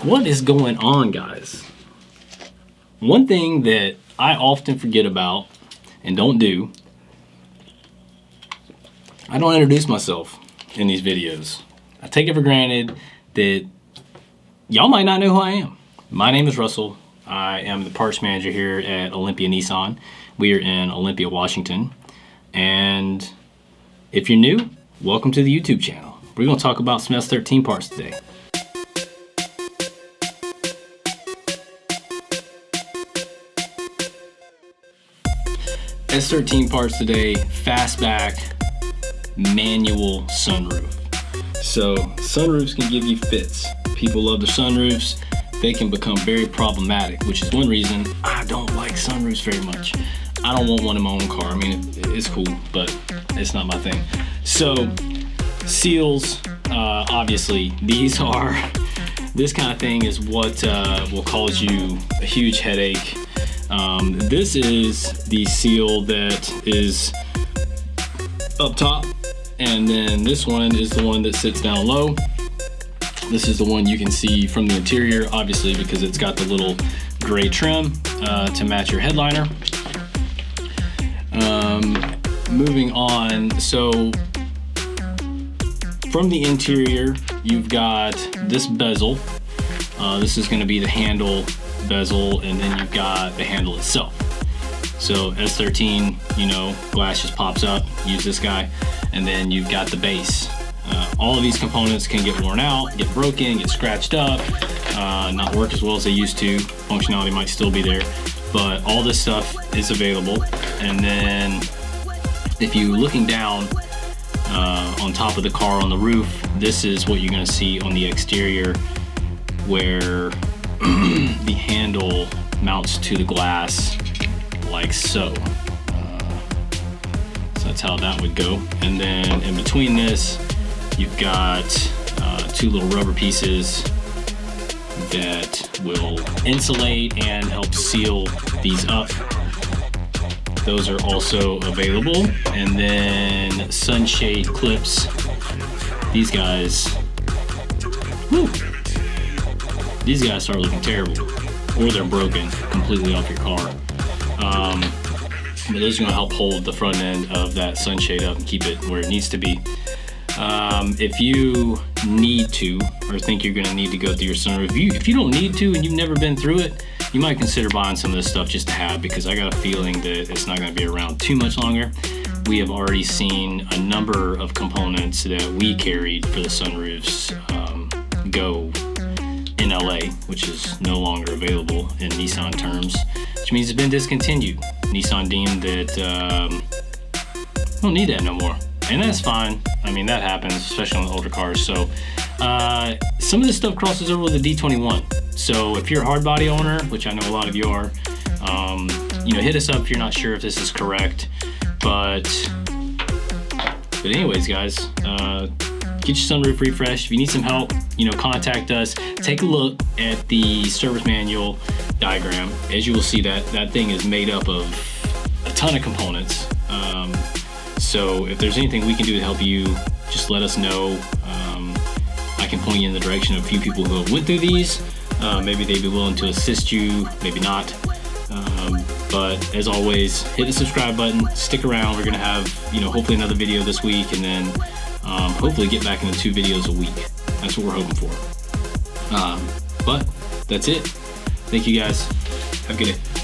What is going on, guys? One thing that I often forget about and don't do, I don't introduce myself in these videos. I take it for granted that y'all might not know who I am. My name is Russell. I am the parts manager here at Olympia Nissan. We are in Olympia, Washington. And if you're new, welcome to the YouTube channel. We're going to talk about some S13 parts today. S13 parts today, fastback, manual sunroof. So sunroofs can give you fits. People love the sunroofs. They can become very problematic, which is one reason I don't like sunroofs very much. I don't want one in my own car. I mean, it's cool, but it's not my thing. So seals, obviously, this kind of thing is what will cause you a huge headache. This is the seal that is up top, and then this one is the one that sits down low. This is the one you can see from the interior, obviously, because it's got the little gray trim to match your headliner. Moving on, so from the interior, you've got this bezel. This is going to be the handle bezel, and then you've got the handle itself. So S13, you know, glass just pops up, use this guy, and then you've got the base. All of these components can get worn out, get broken, get scratched up, not work as well as they used to. Functionality might still be there, but all this stuff is available. And then if you're looking down on top of the car on the roof, this is what you're going to see on the exterior, where the handle mounts to the glass like so. So that's how that would go. And then in between this, you've got two little rubber pieces that will insulate and help seal these up. Those are also available. And then sunshade clips. These guys, whew, these guys start looking terrible, or they're broken completely off your car. But those are going to help hold the front end of that sunshade up and keep it where it needs to be. If you need to, or think you're going to need to go through your sunroof, if you don't need to and you've never been through it, you might consider buying some of this stuff just to have, because I got a feeling that it's not going to be around too much longer. We have already seen a number of components that we carried for the sunroofs go in LA, which is no longer available in Nissan terms, which means it's been discontinued. Nissan deemed that don't need that no more, and that's fine. I mean, that happens, especially on the older cars. So some of this stuff crosses over with the D21. So if you're a hard body owner, which I know a lot of you are, you know, hit us up if you're not sure if this is correct. But anyways, guys, get your sunroof refreshed. If you need some help, you know, contact us. Take a look at the service manual diagram. As you will see, that thing is made up of a ton of components. So if there's anything we can do to help you, just let us know. I can point you in the direction of a few people who have went through these. Maybe they'd be willing to assist you, maybe not. But as always, hit the subscribe button, stick around. We're gonna have, you know, hopefully another video this week, and then hopefully get back into 2 videos a week. That's what we're hoping for. But that's it. Thank you guys. Have a good day.